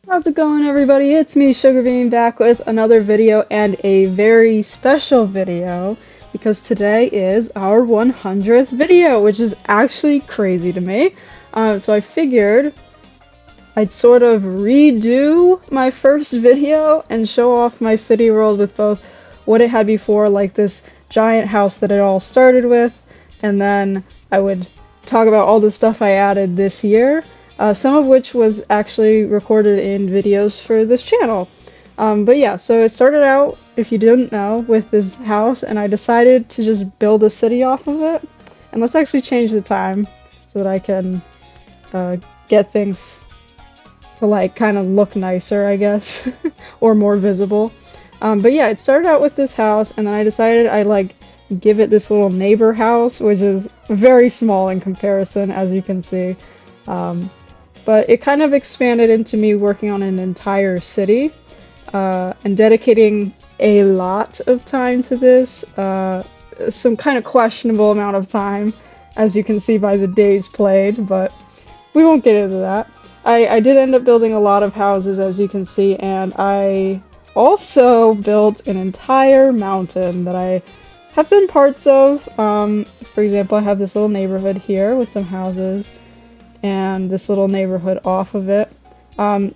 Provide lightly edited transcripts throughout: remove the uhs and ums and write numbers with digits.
How's it going, everybody? It's me, Sugarbean, back with another video and a very special video because today is our 100th video, which is actually crazy to me. So I figured I'd sort of redo my first video and show off my city world with both what it had before, like this giant house that it all started with, and then I would talk about all the stuff I added this year, some of which was actually recorded in videos for this channel. But yeah, so it started out, if you didn't know, with this house, and I decided to just build a city off of it. And let's actually change the time so that I can get things to like kind of look nicer, I guess, or more visible. But yeah, it started out with this house, and then I decided I'd like give it this little neighbor house, which is very small in comparison, as you can see. But it kind of expanded into me working on an entire city and dedicating a lot of time to this. Some kind of questionable amount of time, as you can see by the days played, but we won't get into that. I did end up building a lot of houses, as you can see, and I also built an entire mountain that I have been parts of. For example, I have this little neighborhood here with some houses, and this little neighborhood off of it.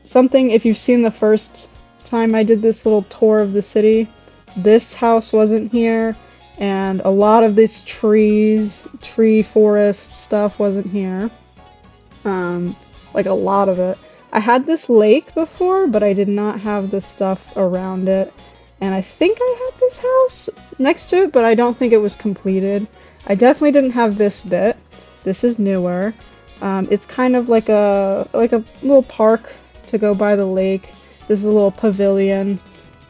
Something, if you've seen the first time I did this little tour of the city, this house wasn't here, and a lot of this tree forest stuff wasn't here. Like a lot of it. I had this lake before, but I did not have the stuff around it. And I think I had this house next to it, but I don't think it was completed. I definitely didn't have this bit. This is newer. It's kind of like a little park to go by the lake. This is a little pavilion,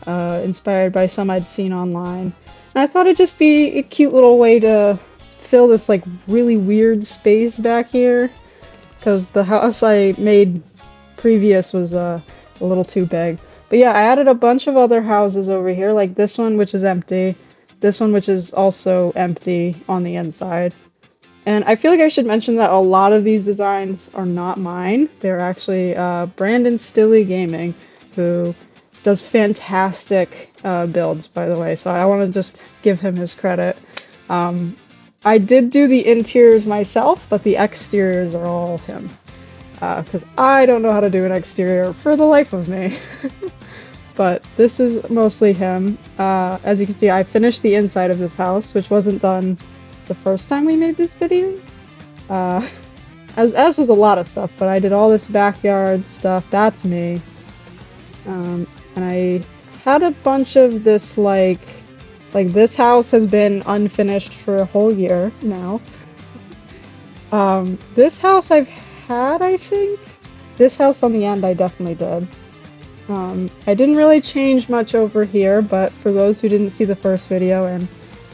inspired by some I'd seen online. And I thought it'd just be a cute little way to fill this like really weird space back here, because the house I made previous was a little too big. But yeah, I added a bunch of other houses over here, like this one, which is empty. This one, which is also empty on the inside. And I feel like I should mention that a lot of these designs are not mine. They're actually Brandon Stilley Gaming, who does fantastic builds, by the way. So I want to just give him his credit. I did do the interiors myself, but the exteriors are all him. Because I don't know how to do an exterior for the life of me. But this is mostly him. As you can see, I finished the inside of this house, which wasn't done the first time we made this video. As was a lot of stuff, but I did all this backyard stuff. That's me. And I had a bunch of this like this house has been unfinished for a whole year now. This house I've had, I think. This house on the end I definitely did. I didn't really change much over here, but for those who didn't see the first video, and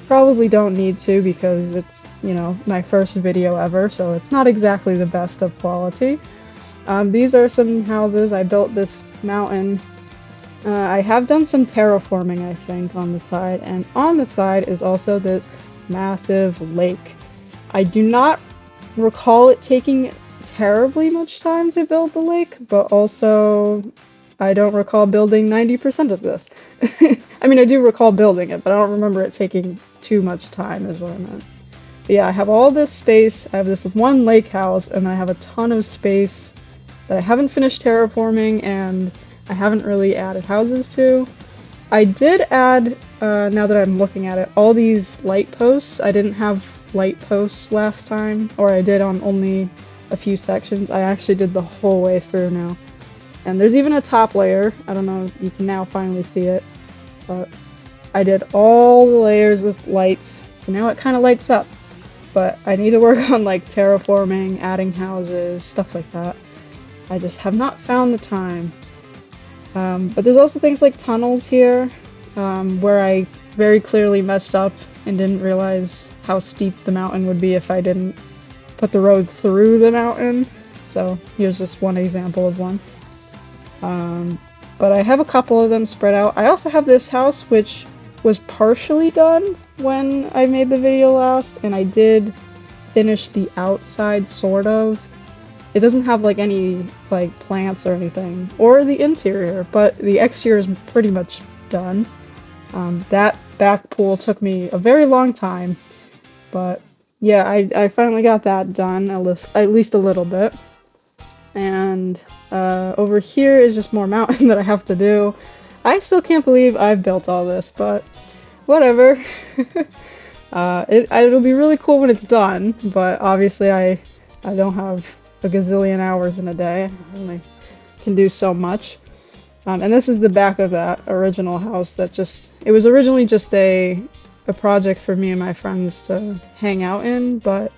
probably don't need to because it's, you know, my first video ever, so it's not exactly the best of quality. These are some houses. I built this mountain. I have done some terraforming, I think, on the side, and on the side is also this massive lake. I do not recall it taking terribly much time to build the lake, but also I don't recall building 90% of this. I mean, I do recall building it, but I don't remember it taking too much time, is what I meant. But yeah, I have all this space. I have this one lake house, and I have a ton of space that I haven't finished terraforming, and I haven't really added houses to. I did add, now that I'm looking at it, all these light posts. I didn't have light posts last time, or I did on only a few sections. I actually did the whole way through now. And there's even a top layer. I don't know if you can now finally see it, but I did all the layers with lights, so now it kind of lights up. But I need to work on like terraforming, adding houses, stuff like that. I just have not found the time. But there's also things like tunnels here, where I very clearly messed up and didn't realize how steep the mountain would be if I didn't put the road through the mountain. So here's just one example of one. But I have a couple of them spread out. I also have this house, which was partially done when I made the video last, and I did finish the outside, sort of. it doesn't have like any like plants or anything, or the interior, but the exterior is pretty much done. That back pool took me a very long time, but yeah, I finally got that done, at least a little bit. And over here is just more mountain that I have to do. I still can't believe I've built all this, but whatever. It'll be really cool when it's done, but obviously I don't have a gazillion hours in a day. I only can do so much. And this is the back of that original house that it was originally just a project for me and my friends to hang out in, but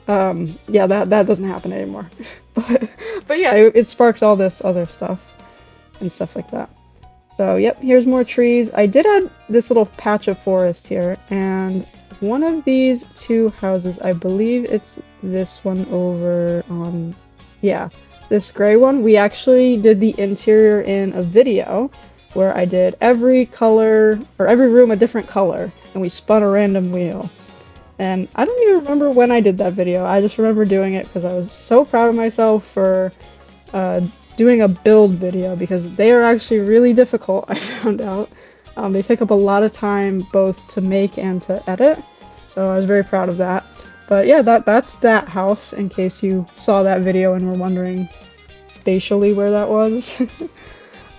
yeah, that doesn't happen anymore. but yeah, it sparked all this other stuff and stuff like that. So yep, here's more trees. I did add this little patch of forest here, and one of these two houses, I believe it's this one over on, yeah, this gray one. We actually did the interior in a video where I did every color, or every room a different color, and we spun a random wheel. And I don't even remember when I did that video. I just remember doing it because I was so proud of myself for doing a build video, because they are actually really difficult, I found out. They take up a lot of time both to make and to edit, so I was very proud of that. But yeah, that's that house, in case you saw that video and were wondering spatially where that was.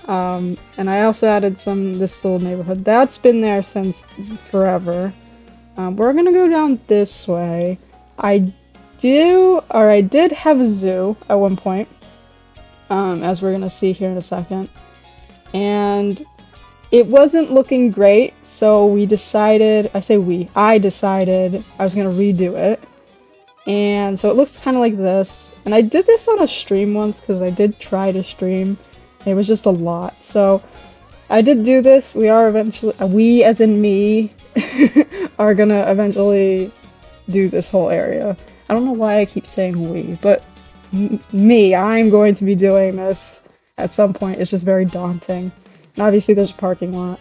And I also added this little neighborhood. That's been there since forever. We're gonna go down this way. I did have a zoo at one point, as we're gonna see here in a second. And it wasn't looking great, so I decided I was gonna redo it. And so it looks kind of like this. And I did this on a stream once, because I did try to stream. It was just a lot. So I did do this. We as in me, are gonna eventually do this whole area. I don't know why I keep saying we, but I'm going to be doing this at some point. It's just very daunting. And obviously there's a parking lot.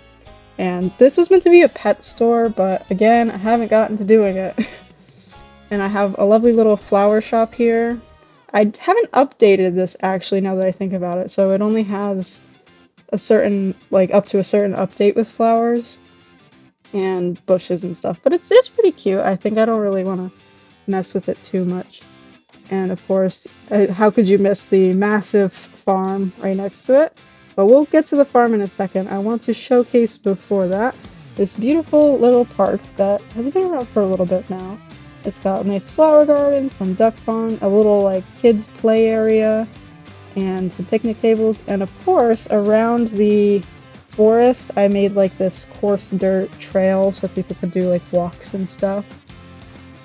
And this was meant to be a pet store, but again, I haven't gotten to doing it. And I have a lovely little flower shop here. I haven't updated this actually, now that I think about it, so it only has a certain, like, up to a certain update with flowers and bushes and stuff, but it's pretty cute. I think I don't really want to mess with it too much. And of course, how could you miss the massive farm right next to it? But we'll get to the farm in a second. I want to showcase before that this beautiful little park that has been around for a little bit now. It's got a nice flower garden, some duck pond, a little like kids play area, and some picnic tables. And of course, around the forest, I made like this coarse dirt trail so people could do like walks and stuff.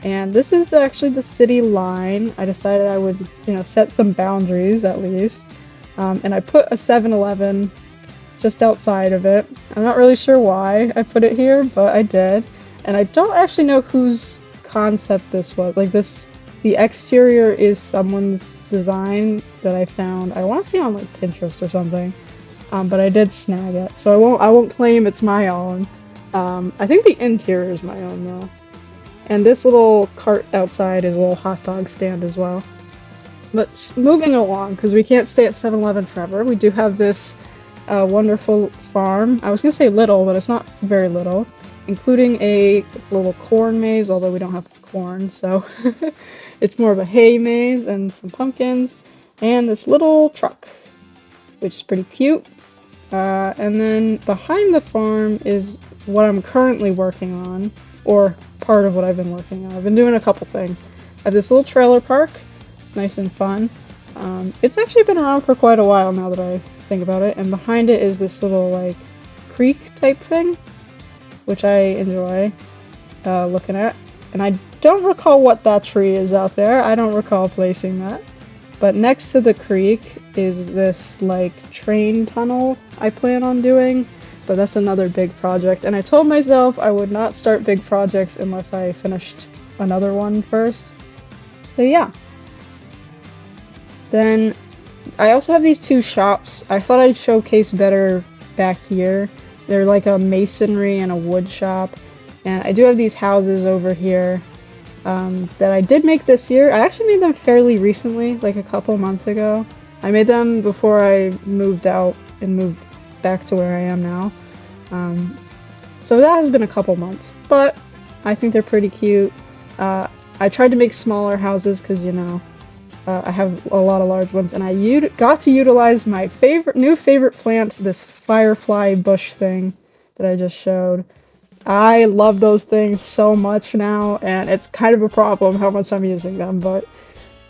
And this is actually the city line. I decided I would, set some boundaries at least. And I put a 7-Eleven just outside of it. I'm not really sure why I put it here, but I did. And I don't actually know whose concept this was. Like the exterior is someone's design that I found. I want to see on like Pinterest or something. But I did snag it, so I won't claim it's my own. I think the interior is my own though. And this little cart outside is a little hot dog stand as well. But moving along, because we can't stay at 7-Eleven forever, we do have this wonderful farm. I was going to say little, but it's not very little. Including a little corn maze, although we don't have corn, so it's more of a hay maze, and some pumpkins, and this little truck, which is pretty cute. And then behind the farm is what I'm currently working on, or part of what I've been working on. I've been doing a couple things. I have this little trailer park. It's nice and fun. It's actually been around for quite a while now that I think about it, and behind it is this little like creek type thing, which I enjoy looking at. And I don't recall what that tree is out there. I don't recall placing that. But next to the creek is this like train tunnel I plan on doing, but that's another big project. And I told myself I would not start big projects unless I finished another one first. So yeah. Then I also have these two shops. I thought I'd showcase better back here. They're like a masonry and a wood shop. And I do have these houses over here. that I did make this year. I actually made them fairly recently, like a couple months ago. I made them before I moved out and moved back to where I am now. Um, so that has been a couple months, but I think they're pretty cute. I tried to make smaller houses because, you know, I have a lot of large ones, and I got to utilize my new favorite plant, this firefly bush thing that I just showed. I love those things so much now, and it's kind of a problem how much I'm using them, but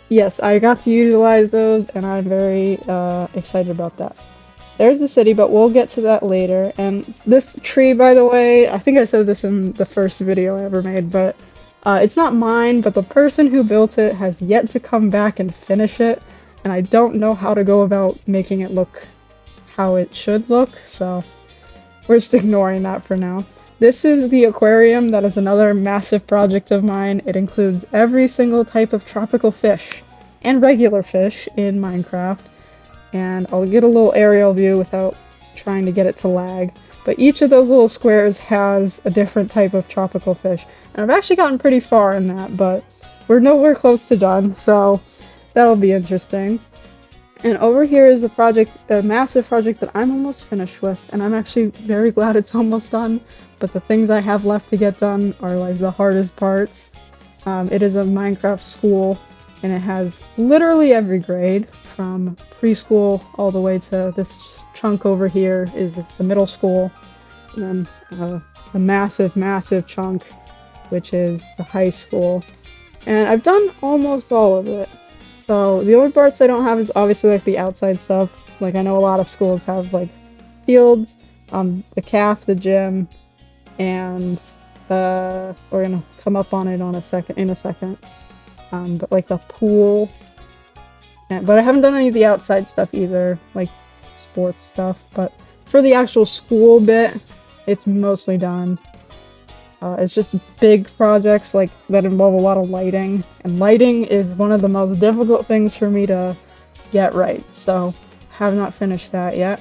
yes, I got to utilize those, and I'm very excited about that. There's the city, but we'll get to that later. And this tree, by the way, I think I said this in the first video I ever made, but it's not mine, but the person who built it has yet to come back and finish it, and I don't know how to go about making it look how it should look, so we're just ignoring that for now. This is the aquarium. That is another massive project of mine. It includes every single type of tropical fish and regular fish in Minecraft, and I'll get a little aerial view without trying to get it to lag. But each of those little squares has a different type of tropical fish. And I've actually gotten pretty far in that, but we're nowhere close to done, so that'll be interesting. And over here is a massive project that I'm almost finished with, and I'm actually very glad it's almost done, but the things I have left to get done are like the hardest parts. It is a Minecraft school, and it has literally every grade, from preschool all the way to this chunk over here is the middle school, and then a massive, massive chunk, which is the high school. And I've done almost all of it. So the only parts I don't have is obviously like the outside stuff. Like I know a lot of schools have like fields, the calf, the gym, and we're gonna come up on it in a second. But like the pool, but I haven't done any of the outside stuff either, like sports stuff. But for the actual school bit, it's mostly done. It's just big projects like that involve a lot of lighting, and lighting is one of the most difficult things for me to get right, so have not finished that yet.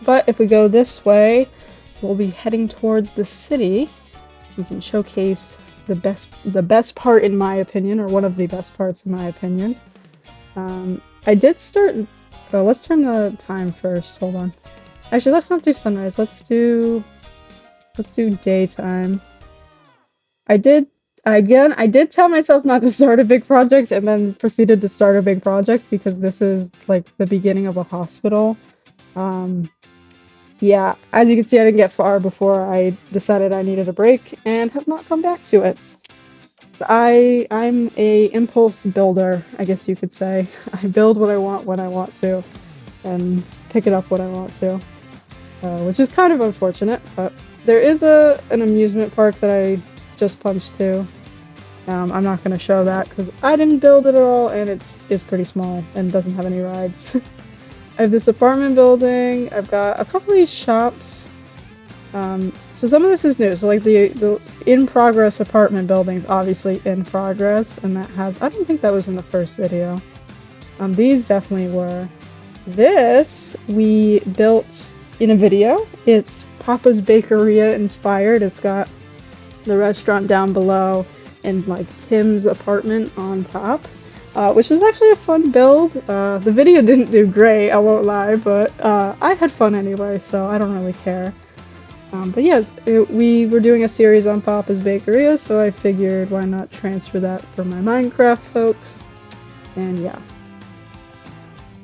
But if we go this way, we'll be heading towards the city. We can showcase the best part in my opinion, or one of the best parts in my opinion. I did start. Oh, let's turn the time first. Hold on. Actually, let's not do sunrise. Let's do daytime. I did tell myself not to start a big project, and then proceeded to start a big project because this is like the beginning of a hospital. Yeah, as you can see, I didn't get far before I decided I needed a break and have not come back to it. I'm a impulse builder, I guess you could say. I build what I want when I want to, and pick it up when I want to, which is kind of unfortunate, but there is an amusement park that I just punched to. I'm not going to show that because I didn't build it at all, and it's pretty small and doesn't have any rides. I have this apartment building. I've got a couple of these shops. So some of this is new. So like the in-progress apartment building's obviously in progress, and that has, I don't think that was in the first video. These definitely were. This we built in a video. It's Papa's Bakeria inspired. It's got the restaurant down below and like Tim's apartment on top, which was actually a fun build. The video didn't do great, I won't lie, but I had fun anyway, so I don't really care. But yes, we were doing a series on Papa's Bakeria, so I figured why not transfer that for my Minecraft folks. And yeah.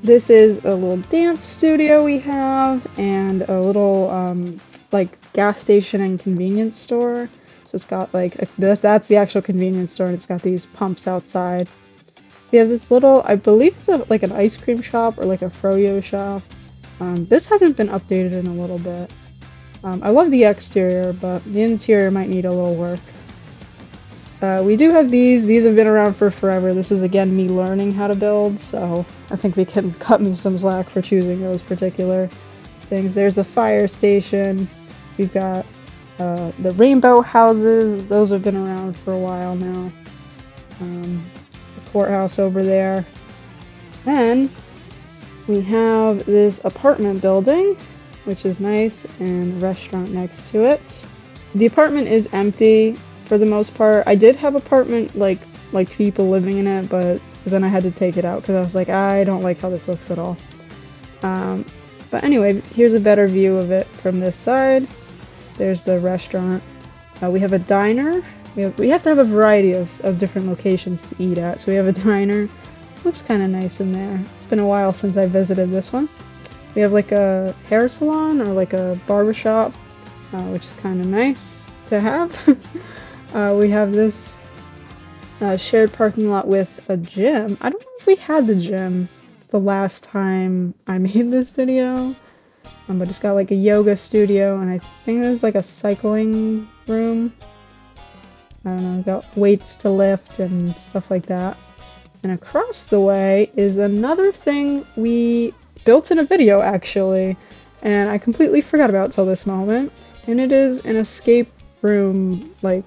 This is a little dance studio we have, and a little like gas station and convenience store. So it's got like that's the actual convenience store, and it's got these pumps outside. We have this little, I believe it's like an ice cream shop or like a froyo shop. This hasn't been updated in a little bit. I love the exterior, but the interior might need a little work. We do have these. These have been around for forever. This is again me learning how to build, so I think we can cut me some slack for choosing those particular things. There's the fire station. We've got the rainbow houses. Those have been around for a while now. The courthouse over there. Then we have this apartment building, which is nice, and a restaurant next to it. The apartment is empty for the most part. I did have apartment like people living in it, but then I had to take it out because I was like, I don't like how this looks at all. But anyway, here's a better view of it from this side. There's the restaurant. We have a diner. We have to have a variety of different locations to eat at. So we have a diner. Looks kind of nice in there. It's been a while since I visited this one. We have like a hair salon or like a barbershop, which is kind of nice to have. We have this shared parking lot with a gym. I don't know if we had the gym the last time I made this video, but it's got like a yoga studio, and I think there's like a cycling room. I don't know, got weights to lift and stuff like that. And across the way is another thing we built in a video actually, and I completely forgot about till this moment. And it is an escape room like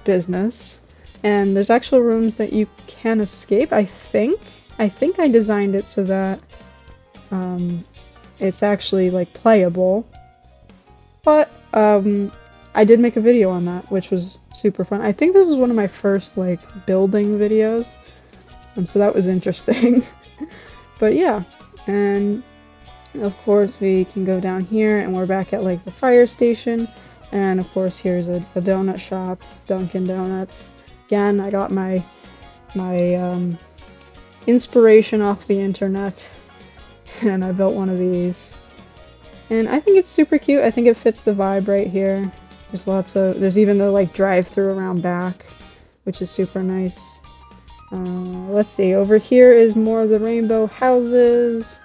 business. And there's actual rooms that you can escape, I think. I think I designed it so that it's actually like playable. But I did make a video on that, which was super fun. I think this is one of my first like building videos. So that was interesting. But yeah, and of course we can go down here and we're back at like the fire station. And of course here's a donut shop, Dunkin' Donuts. Again, I got my inspiration off the internet and I built one of these. And I think it's super cute. I think it fits the vibe right here. There's even the like drive-through around back, which is super nice. Let's see, over here is more of the rainbow houses,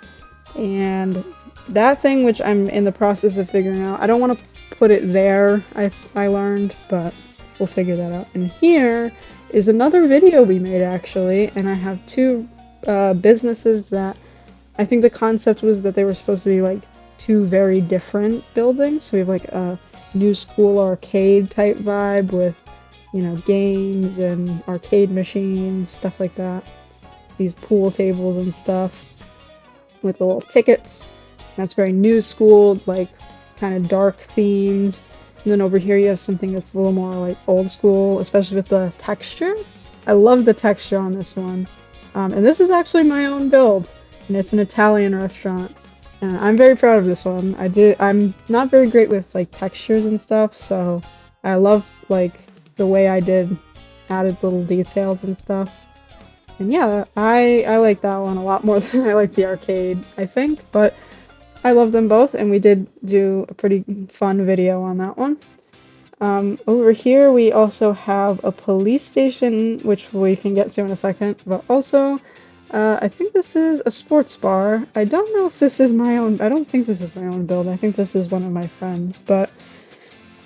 and that thing which I'm in the process of figuring out, I don't want to put it there, I learned, but we'll figure that out. And here is another video we made actually, and I have two businesses that I think the concept was that they were supposed to be like two very different buildings. So we have like a new school arcade type vibe with, you know, games and arcade machines, stuff like that. These pool tables and stuff with the little tickets. That's very new school, like kind of dark themed. And then over here you have something that's a little more like old school, especially with the texture. I love the texture on this one. And this is actually my own build, and it's an Italian restaurant. And I'm very proud of this one. I'm not very great with like textures and stuff, so I love like the way I added little details and stuff. And yeah, I like that one a lot more than I like the arcade, I think, but I love them both, and we did do a pretty fun video on that one. Over here we also have a police station, which we can get to in a second, but also I think this is a sports bar. I don't know if this is my own, I don't think this is my own build, I think this is one of my friends, but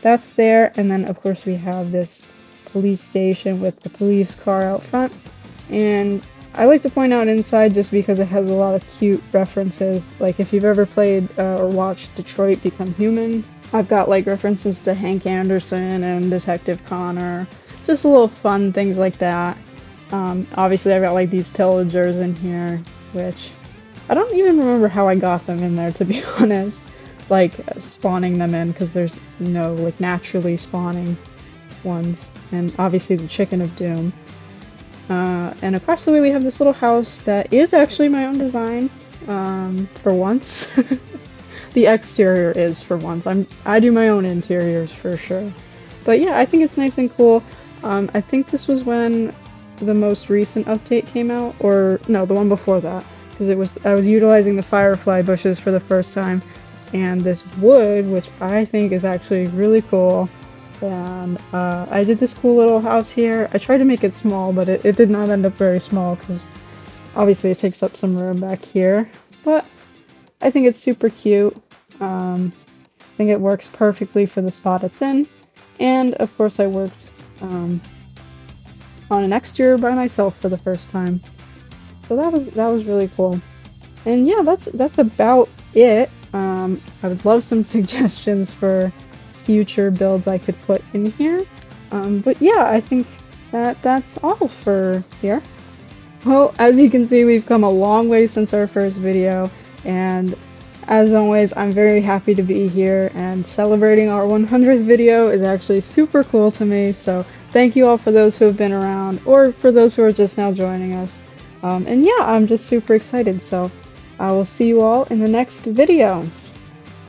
that's there. And then of course we have this police station with the police car out front, and I like to point out inside just because it has a lot of cute references. Like if you've ever played or watched Detroit Become Human, I've got like references to Hank Anderson and Detective Connor, just little fun things like that. Obviously I've got like these pillagers in here, which I don't even remember how I got them in there, to be honest. Like spawning them in, because there's no like naturally spawning ones. And obviously the Chicken of Doom. And across the way we have this little house that is actually my own design, for once. The exterior is for once. I do my own interiors for sure. But yeah, I think it's nice and cool. I think this was when the most recent update came out, or no, the one before that, because I was utilizing the firefly bushes for the first time, and this wood, which I think is actually really cool. And I did this cool little house here. I tried to make it small, but it did not end up very small because obviously it takes up some room back here. But I think it's super cute. I think it works perfectly for the spot it's in. And of course I worked on an exterior by myself for the first time. So that was really cool. And yeah, that's about it. I would love some suggestions for future builds I could put in here. But yeah, I think that's all for here. Well, as you can see, we've come a long way since our first video, and as always, I'm very happy to be here, and celebrating our 100th video is actually super cool to me, so thank you all for those who have been around, or for those who are just now joining us. And yeah, I'm just super excited, so I will see you all in the next video.